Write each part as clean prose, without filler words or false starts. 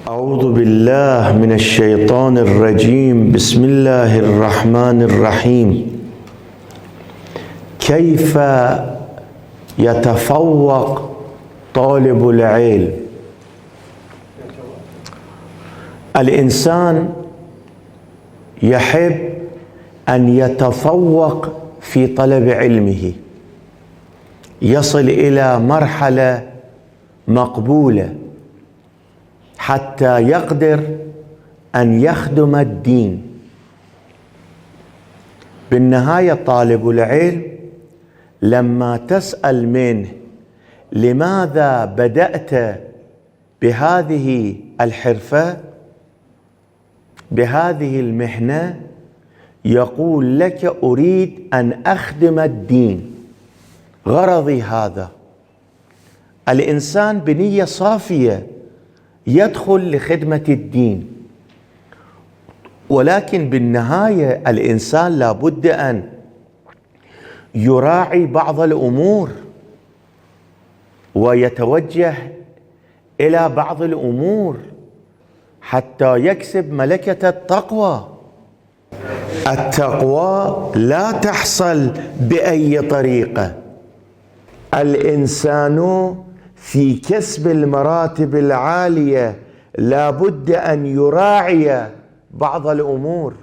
أعوذ بالله من الشيطان الرجيم. بسم الله الرحمن الرحيم. كيف يتفوق طالب العلم؟ الإنسان يحب أن يتفوق في طلب علمه، يصل إلى مرحلة مقبولة حتى يقدر أن يخدم الدين. بالنهاية طالب العلم لما تسأل منه لماذا بدأت بهذه الحرفة، بهذه المهنة، يقول لك أريد أن أخدم الدين، غرضي هذا. الإنسان بنية صافية يدخل لخدمة الدين، ولكن بالنهاية الإنسان لابد أن يراعي بعض الأمور ويتوجه إلى بعض الأمور حتى يكسب ملكة التقوى. التقوى لا تحصل بأي طريقة. الإنسان في كسب المراتب العالية لابد أن يراعي بعض الأمور.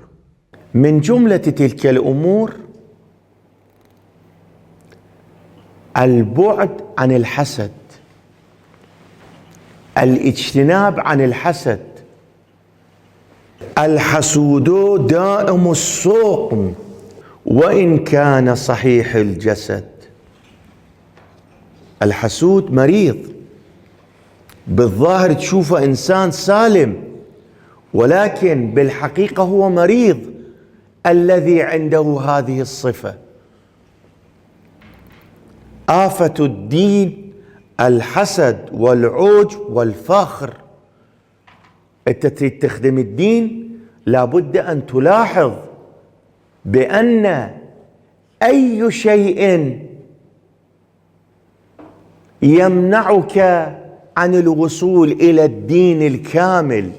من جملة تلك الأمور البعد عن الحسد، الاجتناب عن الحسد. الحسود دائم السوق وإن كان صحيح الجسد. الحسود مريض، بالظاهر تشوفه إنسان سالم، ولكن بالحقيقة هو مريض الذي عنده هذه الصفة. آفة الدين الحسد والعوج والفخر. أنت تريد تخدم الدين لابد أن تلاحظ بأن أي شيء يمنعك عن الوصول إلى الدين الكامل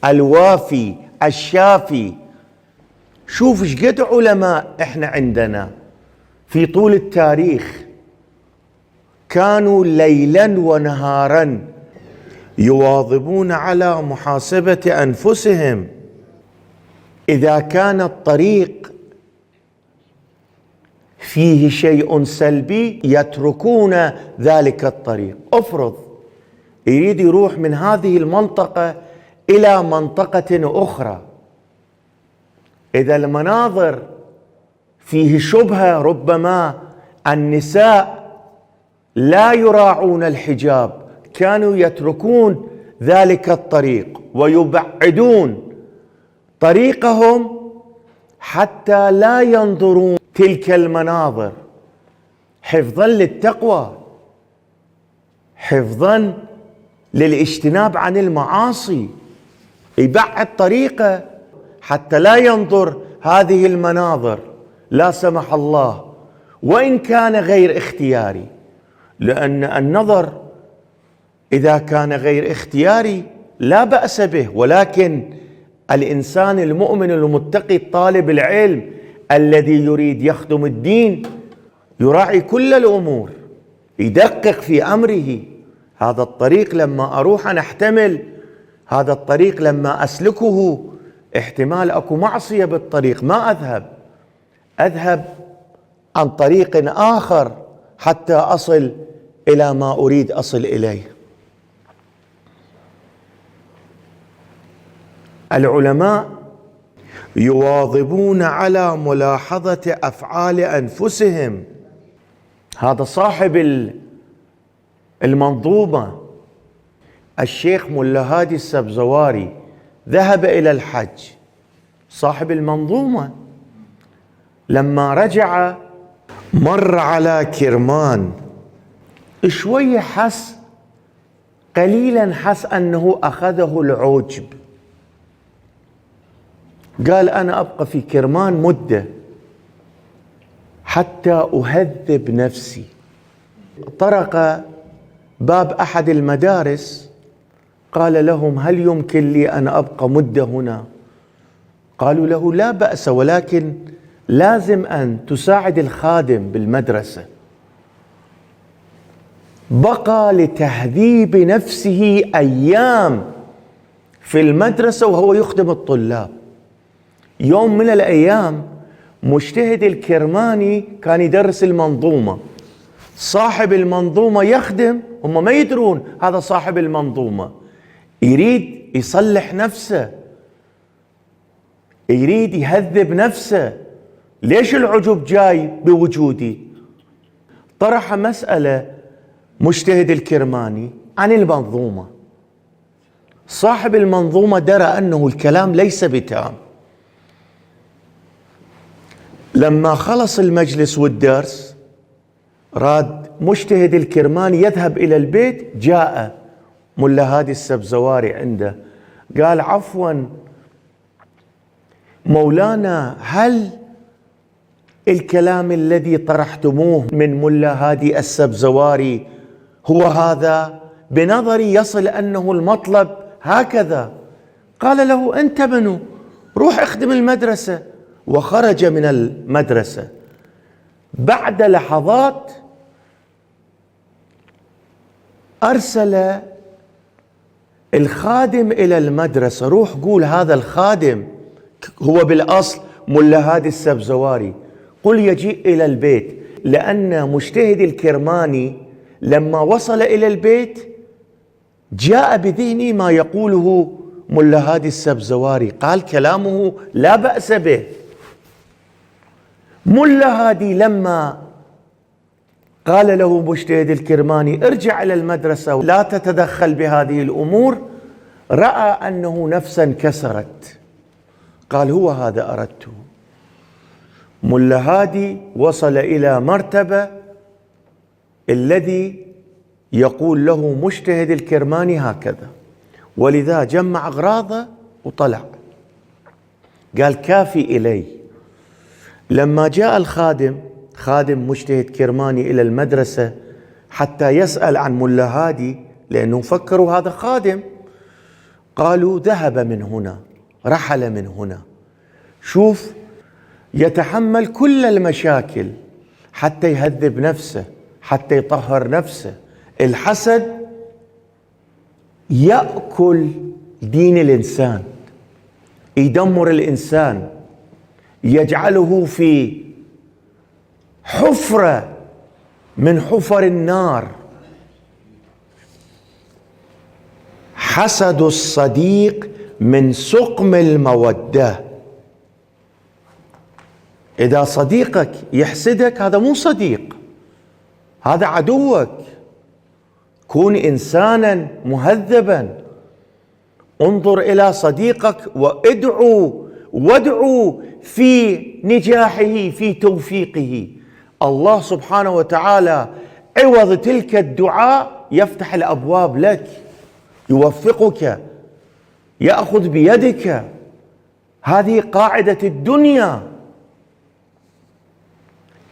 الوافي الشافي. شوف ايش قد علماء احنا عندنا في طول التاريخ كانوا ليلا ونهارا يواظبون على محاسبة أنفسهم. إذا كان الطريق فيه شيء سلبي يتركون ذلك الطريق. افرض يريد يروح من هذه المنطقة إلى منطقة أخرى، إذا المناظر فيه شبهة، ربما النساء لا يراعون الحجاب، كانوا يتركون ذلك الطريق ويبعدون طريقهم حتى لا ينظرون تلك المناظر، حفظا للتقوى، حفظا للاجتناب عن المعاصي. يبعد طريقه حتى لا ينظر هذه المناظر لا سمح الله، وإن كان غير اختياري، لأن النظر إذا كان غير اختياري لا بأس به، ولكن الإنسان المؤمن المتقي طالب العلم الذي يريد يخدم الدين يراعي كل الأمور، يدقق في أمره. هذا الطريق لما أروح أنا أحتمل، هذا الطريق لما أسلكه احتمال أكو معصية بالطريق، ما أذهب عن طريق آخر حتى أصل إلى ما أريد أصل إليه. العلماء يواظبون على ملاحظة أفعال أنفسهم. هذا صاحب المنظومة الشيخ ملا هادي السبزواري ذهب إلى الحج، صاحب المنظومة. لما رجع مر على كرمان، شوية حس، قليلا حس أنه أخذه العجب، قال أنا أبقى في كرمان مدة حتى أهذب نفسي. طرق باب أحد المدارس قال لهم: هل يمكن لي أن أبقى مدة هنا؟ قالوا له: لا بأس، ولكن لازم أن تساعد الخادم بالمدرسة. بقى لتهذيب نفسه أيام في المدرسة وهو يخدم الطلاب. يوم من الأيام مجتهد الكرماني كان يدرس المنظومة، صاحب المنظومة يخدم، هم ما يدرون هذا صاحب المنظومة، يريد يصلح نفسه، يريد يهذب نفسه. ليش العجب جاي بوجودي؟ طرح مسألة مجتهد الكرماني عن المنظومة. صاحب المنظومة درى أنه الكلام ليس بتام. لما خلص المجلس والدرس راد مجتهد الكرماني يذهب إلى البيت، جاء ملا هادي السبزواري عنده، قال: عفوا مولانا، هل الكلام الذي طرحتموه من ملا هادي السبزواري هو هذا؟ بنظري يصل أنه المطلب هكذا. قال له: أنت منو؟ روح اخدم المدرسة. وخرج من المدرسة. بعد لحظات أرسل الخادم إلى المدرسة: روح قول هذا الخادم، هو بالأصل ملا هادي السبزواري، قل يجيء إلى البيت. لأن مجتهد الكرماني لما وصل إلى البيت جاء بذهنه ما يقوله ملا هادي السبزواري، قال: كلامه لا بأس به. ملا هادي لما قال له مجتهد الكرماني: ارجع إلى المدرسة لا تتدخل بهذه الأمور، رأى أنه نفسا انكسرت، قال: هو هذا أردته. ملا هادي وصل إلى مرتبة الذي يقول له مجتهد الكرماني هكذا، ولذا جمع أغراضه وطلع، قال: كافي إلي. لما جاء الخادم، خادم مجتهد كرماني، إلى المدرسة حتى يسأل عن ملا هادي، لأنه فكروا هذا خادم، قالوا: ذهب من هنا، رحل من هنا. شوف، يتحمل كل المشاكل حتى يهذب نفسه، حتى يطهر نفسه. الحسد يأكل دين الإنسان، يدمر الإنسان، يجعله في حفرة من حفر النار. حسد الصديق من سقم المودة. إذا صديقك يحسدك هذا مو صديق، هذا عدوك. كون إنسانا مهذبا، انظر إلى صديقك وادعو في نجاحه، في توفيقه. الله سبحانه وتعالى عوض تلك الدعاء يفتح الأبواب لك، يوفقك، يأخذ بيدك. هذه قاعدة الدنيا.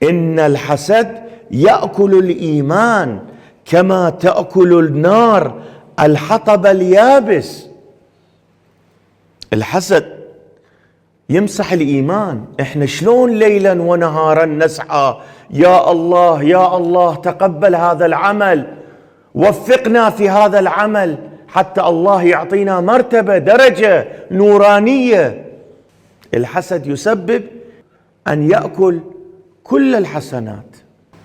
إن الحسد يأكل الإيمان كما تأكل النار الحطب اليابس. الحسد يمسح الإيمان. إحنا شلون ليلا ونهارا نسعى: يا الله يا الله تقبل هذا العمل، وفقنا في هذا العمل، حتى الله يعطينا مرتبة، درجة نورانية. الحسد يسبب أن يأكل كل الحسنات.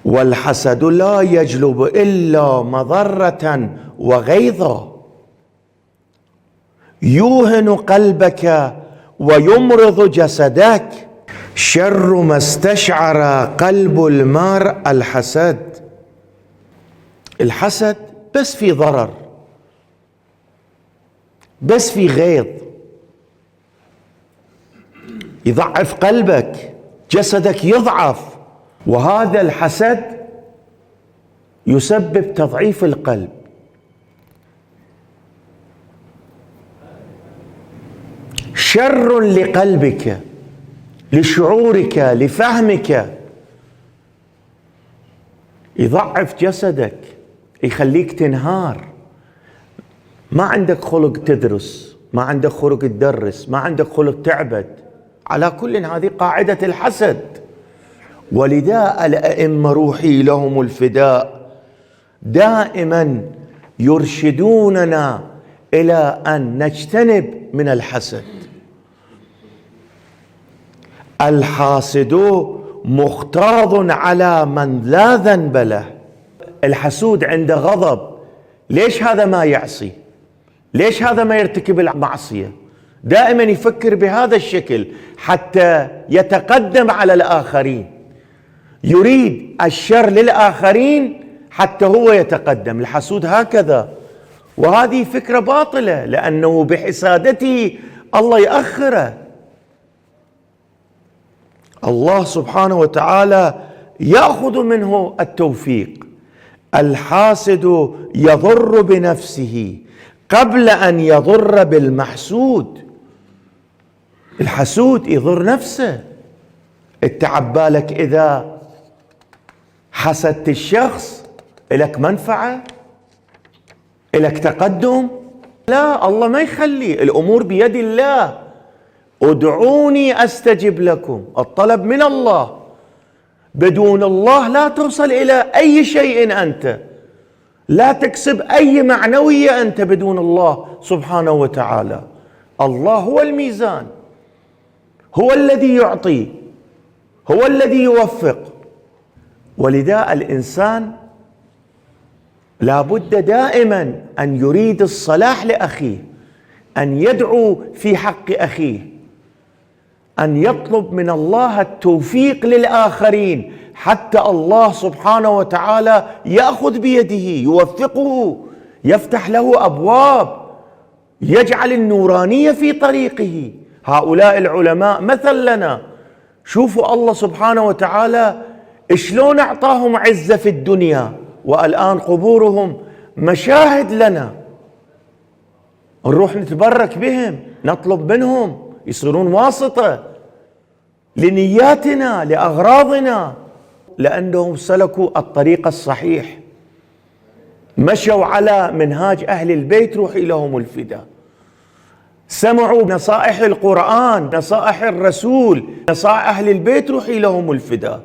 والحسد لا يجلب إلا مضرة وغيظا، يوهن قلبك ويمرض جسدك. شر ما استشعر قلب المرء الحسد. الحسد بس في ضرر، بس في غيظ، يضعف قلبك، جسدك يضعف. وهذا الحسد يسبب تضعيف القلب. شر لقلبك، لشعورك، لفهمك، يضعف جسدك، يخليك تنهار. ما عندك خلق تدرس، ما عندك خلق تدرس، ما عندك خلق تعبد. على كل هذه قاعدة الحسد. ولذا الأئمة روحي لهم الفداء دائما يرشدوننا إلى أن نجتنب من الحسد. الحاسد مختاض على من لا ذنب له. الحسود عنده غضب، ليش هذا ما يعصي؟ ليش هذا ما يرتكب المعصية؟ دائما يفكر بهذا الشكل حتى يتقدم على الآخرين، يريد الشر للآخرين حتى هو يتقدم. الحسود هكذا، وهذه فكرة باطلة، لأنه بحسادته الله يأخره. الله سبحانه وتعالى يأخذ منه التوفيق. الحاسد يضر بنفسه قبل أن يضر بالمحسود. الحسود يضر نفسه. اتعب بالك إذا حسدت الشخص لك منفعة، لك تقدم؟ لا، الله ما يخلي، الأمور بيد الله. ادعوني أستجب لكم، الطلب من الله. بدون الله لا توصل إلى أي شيء أنت، لا تكسب أي معنوية أنت بدون الله سبحانه وتعالى. الله هو الميزان، هو الذي يعطي، هو الذي يوفق. ولذا الإنسان لا بد دائما أن يريد الصلاح لأخيه، أن يدعو في حق أخيه، أن يطلب من الله التوفيق للآخرين، حتى الله سبحانه وتعالى يأخذ بيده يوفقه، يفتح له أبواب، يجعل النورانية في طريقه. هؤلاء العلماء مثل لنا. شوفوا الله سبحانه وتعالى شلون أعطاهم عزة في الدنيا، والآن قبورهم مشاهد لنا، نروح نتبرك بهم، نطلب منهم يصيرون واسطة لنياتنا، لأغراضنا، لأنهم سلكوا الطريق الصحيح، مشوا على منهاج أهل البيت روحي لهم الفداء، سمعوا نصائح القرآن، نصائح الرسول، نصائح أهل البيت روحي لهم الفداء.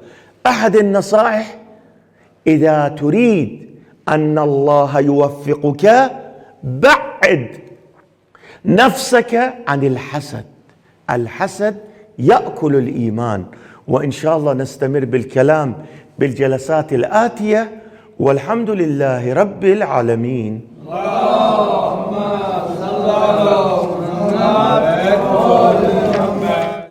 أحد النصائح: إذا تريد أن الله يوفقك بعد نفسك عن الحسد. الحسد يأكل الإيمان. وإن شاء الله نستمر بالكلام بالجلسات الآتية، والحمد لله رب العالمين.